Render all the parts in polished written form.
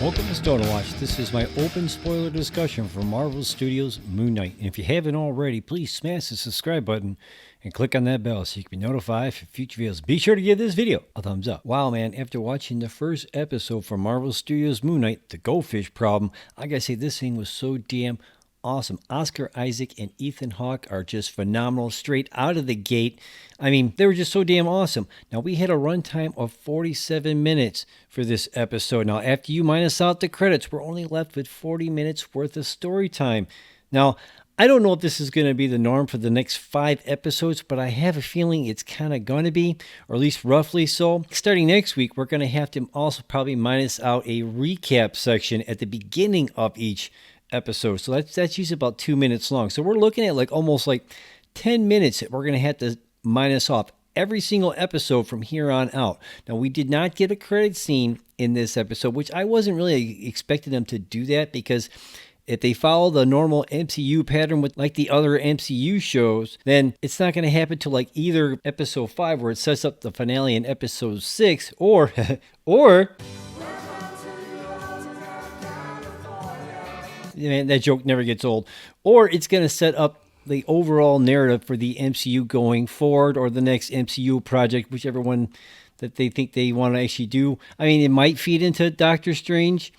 Welcome to Stone Watch. This is my open spoiler discussion for Marvel Studios' Moon Knight. And if you haven't already, please smash the subscribe button and click on that bell so you can be notified for future videos. Be sure to give this video a thumbs up. Wow, man, after watching the first episode for Marvel Studios' Moon Knight, The Goldfish Problem, I gotta say this thing was so damn awesome. Oscar Isaac and Ethan Hawke are just phenomenal straight out of the gate. I mean, they were just so damn awesome. Now, we had a runtime of 47 minutes for this episode. Now, after you minus out the credits, we're only left with 40 minutes worth of story time. Now, I don't know if this is going to be the norm for the next 5 episodes, but I have a feeling it's kind of going to be, or at least roughly so. Starting next week, we're going to have to also probably minus out a recap section at the beginning of each episode. So that's usually about 2 minutes long. So we're looking at almost 10 minutes that we're going to have to minus off every single episode from here on out. Now, we did not get a credit scene in this episode, which I wasn't really expecting them to do that, because if they follow the normal MCU pattern with the other MCU shows, then it's not going to happen till either episode 5, where it sets up the finale in episode 6, or man, that joke never gets old. Or it's going to set up the overall narrative for the MCU going forward, or the next MCU project, whichever one that they think they want to actually do. I mean, it might feed into Doctor Strange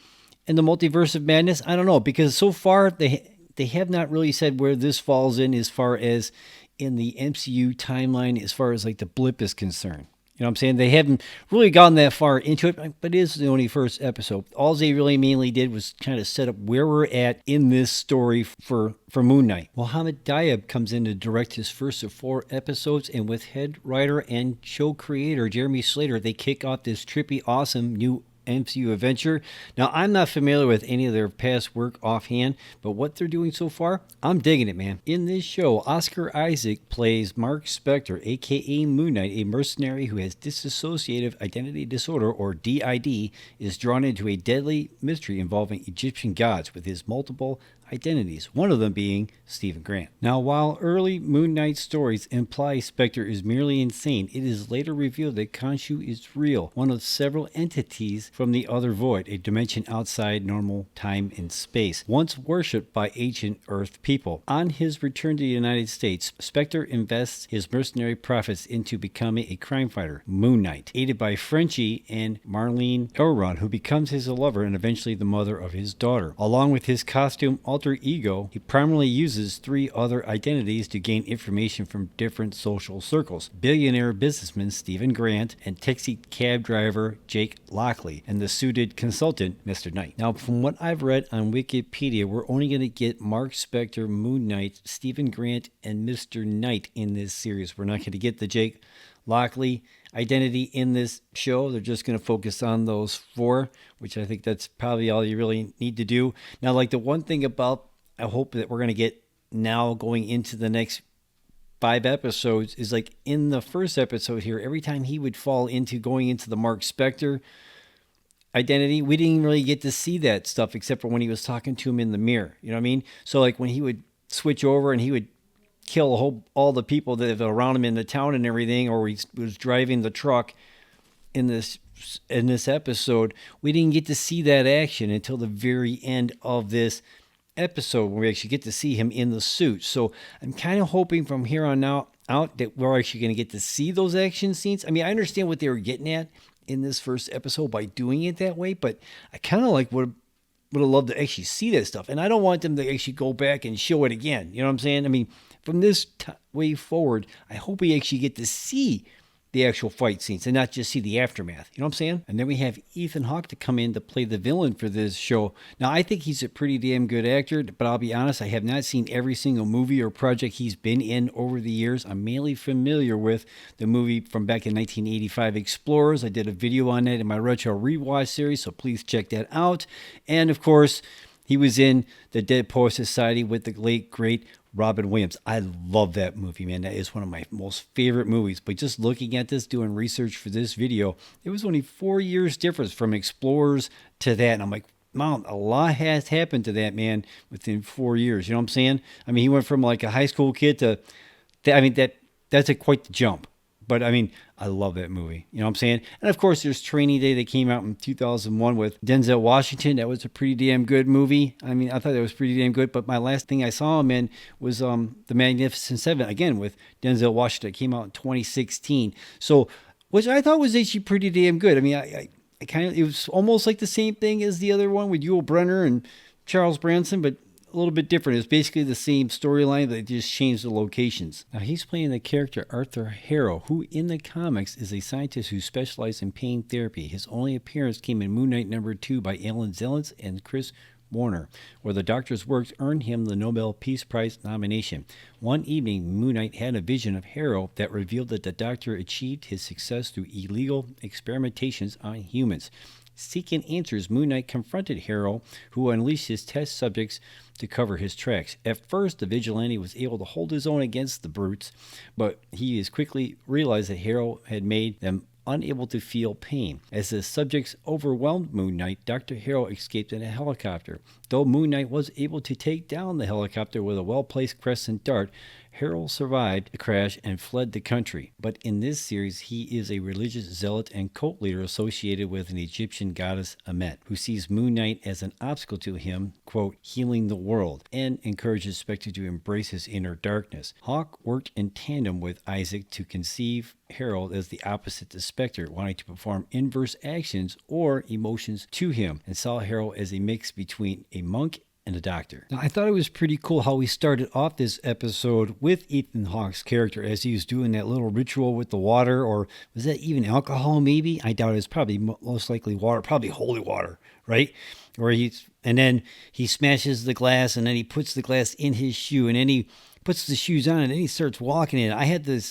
and the Multiverse of Madness. I don't know, because so far they have not really said where this falls in as far as in the MCU timeline, as far as the blip is concerned. You know what I'm saying? They haven't really gotten that far into it, but it is the only first episode. All they really mainly did was kind of set up where we're at in this story for Moon Knight. Well, Hamid Diab comes in to direct his first of 4 episodes, and with head writer and show creator Jeremy Slater, they kick off this trippy, awesome new MCU adventure. Now, I'm not familiar with any of their past work offhand, but what they're doing so far, I'm digging it, man. In this show, Oscar Isaac plays Mark Spector, aka Moon Knight, a mercenary who has dissociative identity disorder, or DID, is drawn into a deadly mystery involving Egyptian gods with his multiple identities, one of them being Stephen Grant. Now, while early Moon Knight stories imply Spectre is merely insane, it is later revealed that Khonshu is real, one of several entities from the other void, a dimension outside normal time and space, once worshipped by ancient Earth people. On his return to the United States, Spectre invests his mercenary profits into becoming a crime fighter, Moon Knight, aided by Frenchie and Marlene Elrond, who becomes his lover and eventually the mother of his daughter. Along with his costume alter ego, he primarily uses 3 other identities to gain information from different social circles: billionaire businessman Stephen Grant, and taxi cab driver Jake Lockley, and the suited consultant Mr. Knight. Now, from what I've read on Wikipedia, we're only going to get Mark Spector, Moon Knight, Stephen Grant, and Mr. Knight in this series. We're not going to get the Jake Lockley identity in this show. They're just going to focus on those 4, which I think that's probably all you really need to do. Now, the one thing about I hope that we're going to get now going into the next 5 episodes is in the first episode here, every time he would fall into going into the Mark Spector identity, we didn't really get to see that stuff except for when he was talking to him in the mirror. You know what I mean? So when he would switch over and he would kill all the people that are around him in the town and everything, or he was driving the truck in this episode, we didn't get to see that action until the very end of this episode, where we actually get to see him in the suit. So I'm kind of hoping from here on out that we're actually going to get to see those action scenes. I mean, I understand what they were getting at in this first episode by doing it that way, but I kind of would have loved to actually see that stuff. And I don't want them to actually go back and show it again. You know what I'm saying? I mean, from this way forward, I hope we actually get to see the actual fight scenes and not just see the aftermath. You know what I'm saying? And then we have Ethan Hawke to come in to play the villain for this show. Now, I think he's a pretty damn good actor, but I'll be honest, I have not seen every single movie or project he's been in over the years. I'm mainly familiar with the movie from back in 1985, Explorers. I did a video on that in my Retro Rewatch series, so please check that out. And of course, he was in The Dead Poets Society with the late, great Robin Williams. I love that movie, man. That is one of my most favorite movies. But just looking at this, doing research for this video, it was only 4 years difference from Explorers to that. And I'm like, Mom, a lot has happened to that man within 4 years. You know what I'm saying? I mean, he went from a high school kid to, that's quite the jump. But I mean, I love that movie. You know what I'm saying? And of course, there's Training Day that came out in 2001 with Denzel Washington. That was a pretty damn good movie. I mean, I thought that was pretty damn good. But my last thing I saw him in was The Magnificent Seven, again with Denzel Washington. It came out in 2016. So, which I thought was actually pretty damn good. I mean, I kind of, it was almost like the same thing as the other one with Yul Brynner and Charles Branson, but a little bit different. It's basically the same storyline, they just changed the locations. Now he's playing the character Arthur Harrow, who in the comics is a scientist who specializes in pain therapy. His only appearance came in Moon Knight #2 by Alan Zellins and Chris Warner, where the Doctor's works earned him the Nobel Peace Prize nomination. One evening, Moon Knight had a vision of Harrow that revealed that the Doctor achieved his success through illegal experimentations on humans. Seeking answers, Moon Knight confronted Harrow, who unleashed his test subjects to cover his tracks. At first, the vigilante was able to hold his own against the brutes, but he as quickly realized that Harrow had made them unable to feel pain. As the subjects overwhelmed Moon Knight, Dr. Harrow escaped in a helicopter. Though Moon Knight was able to take down the helicopter with a well-placed crescent dart, Harrow survived the crash and fled the country. But in this series, he is a religious zealot and cult leader associated with an Egyptian goddess Amet, who sees Moon Knight as an obstacle to him, quote, healing the world, and encourages Spectre to embrace his inner darkness. Hawk worked in tandem with Isaac to conceive Harold as the opposite to Spectre, wanting to perform inverse actions or emotions to him, and saw Harold as a mix between a monk and a doctor. Now, I thought it was pretty cool how we started off this episode with Ethan Hawke's character as he was doing that little ritual with the water, or was that even alcohol maybe? I doubt it. It's probably most likely water, probably holy water, right? And then he smashes the glass, and then he puts the glass in his shoe, and then he puts the shoes on, and then he starts walking in. I had to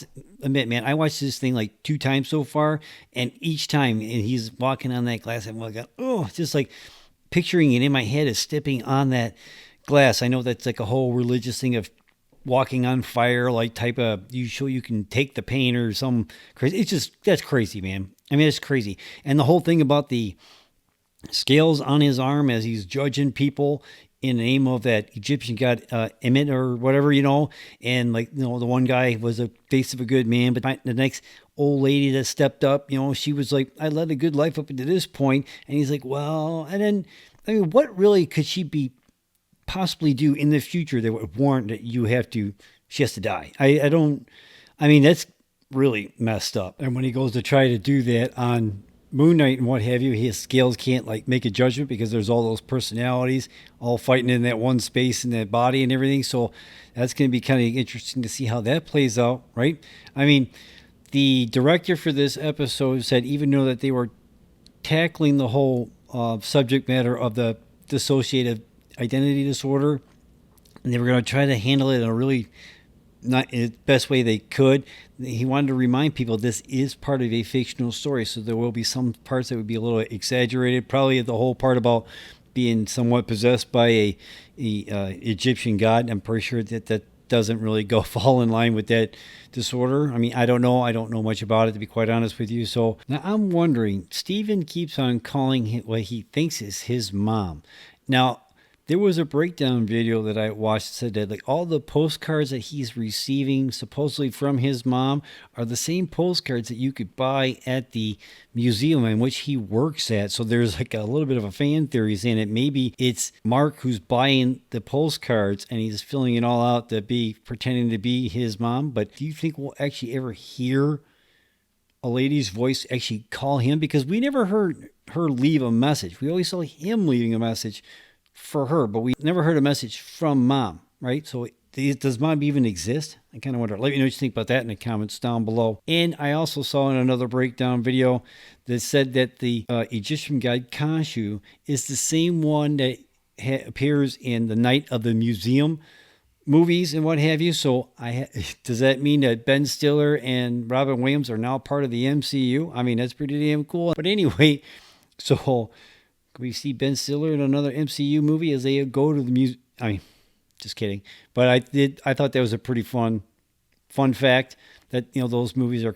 admit, man, I watched this thing like 2 times so far, and each time and he's walking on that glass, I'm like, oh, just like picturing it in my head as stepping on that glass. I know that's like a whole religious thing of walking on fire, like type of, you can take the pain or some crazy. It's just, that's crazy, man. I mean, it's crazy. And the whole thing about the scales on his arm as he's judging people in the name of that Egyptian god Emmett or whatever, and like, the one guy was a face of a good man, but the next old lady that stepped up, she was like, I led a good life up to this point. And he's like, well, and then, I mean, what really could she possibly do in the future that would warrant that she has to die? I mean, that's really messed up. And when he goes to try to do that on Moon Knight and what have you, his scales can't like make a judgment because there's all those personalities all fighting in that one space in that body and everything. So that's going to be kind of interesting to see how that plays out, right? I mean, the director for this episode said even though that they were tackling the whole subject matter of the dissociative identity disorder, and they were going to try to handle it in a really not in the best way they could, he wanted to remind people this is part of a fictional story, so there will be some parts that would be a little exaggerated. Probably the whole part about being somewhat possessed by a Egyptian god. I'm pretty sure that doesn't really fall in line with that disorder. I mean, I don't know much about it, to be quite honest with you. So now I'm wondering, Steven keeps on calling what he thinks is his mom. Now, there was a breakdown video that I watched that said that like all the postcards that he's receiving supposedly from his mom are the same postcards that you could buy at the museum in which he works at. So there's like a little bit of a fan theory saying that maybe it's Mark who's buying the postcards and he's filling it all out to be pretending to be his mom. But do you think we'll actually ever hear a lady's voice actually call him? Because we never heard her leave a message. We always saw him leaving a message for her, but we never heard a message from mom, right? So does mom even exist? I kind of wonder. Let me know what you think about that in the comments down below. And I also saw in another breakdown video that said that the Egyptian god Khonshu is the same one that appears in the Night of the Museum movies and what have you. So does that mean that Ben Stiller and Robin Williams are now part of the MCU? I mean, that's pretty damn cool. But anyway, so we see Ben Stiller in another MCU movie as they go to the museum. I mean, just kidding. But I thought that was a pretty fun fact that, those movies are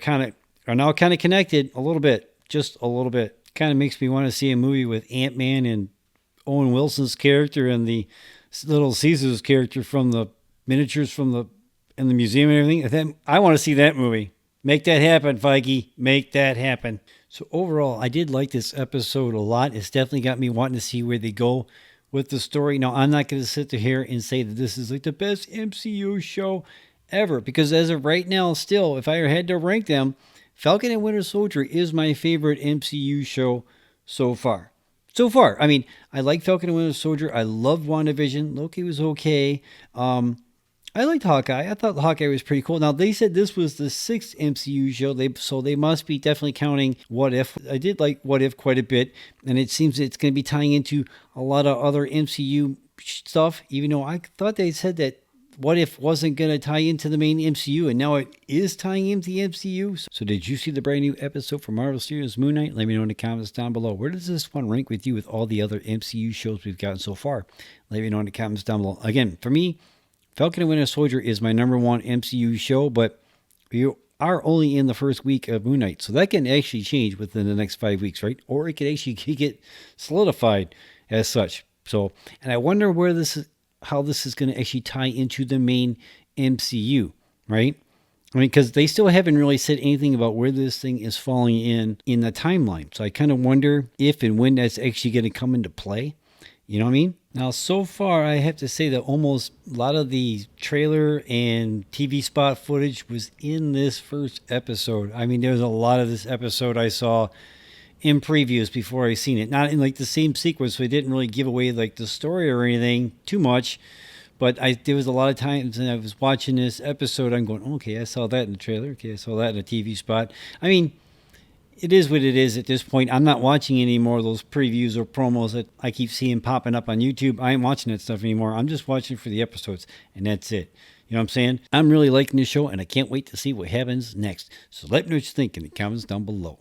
now kind of connected a little bit, just a little bit. Kind of makes me want to see a movie with Ant-Man and Owen Wilson's character and the Little Caesar's character from the miniatures in the museum and everything. I want to see that movie. Make that happen, Feige. Make that happen. So overall, I did like this episode a lot. It's definitely got me wanting to see where they go with the story. Now, I'm not going to sit here and say that this is like the best MCU show ever, because as of right now, still, if I had to rank them, Falcon and Winter Soldier is my favorite MCU show so far. So far, I mean, I like Falcon and Winter Soldier. I loved WandaVision. Loki was okay. I liked Hawkeye. I thought Hawkeye was pretty cool. Now they said this was the sixth MCU show, so they must be definitely counting What If. I did like What If quite a bit, and it seems it's going to be tying into a lot of other MCU stuff. Even though I thought they said that What If wasn't going to tie into the main MCU, and now it is tying into the MCU. So did you see the brand new episode from Marvel Studios Moon Knight? Let me know in the comments down below. Where does this one rank with you with all the other MCU shows we've gotten so far? Let me know in the comments down below. Again, for me, Falcon and Winter Soldier is my number one MCU show, but we are only in the first week of Moon Knight, so that can actually change within the next 5 weeks, right? Or it could actually get solidified as such. So, and I wonder how this is going to actually tie into the main MCU, right? I mean, because they still haven't really said anything about where this thing is falling in the timeline. So I kind of wonder if and when that's actually going to come into play. You know what I mean? Now, so far, I have to say that almost a lot of the trailer and TV spot footage was in this first episode. I mean, there's a lot of this episode I saw in previews before I seen it. Not in like the same sequence, so it didn't really give away like the story or anything too much. But there was a lot of times when I was watching this episode, I'm going, okay, I saw that in the trailer. Okay, I saw that in a TV spot. I mean, it is what it is at this point. I'm not watching any more of those previews or promos that I keep seeing popping up on YouTube. I ain't watching that stuff anymore. I'm just watching for the episodes, and that's it. You know what I'm saying? I'm really liking this show, and I can't wait to see what happens next. So let me know what you think in the comments down below.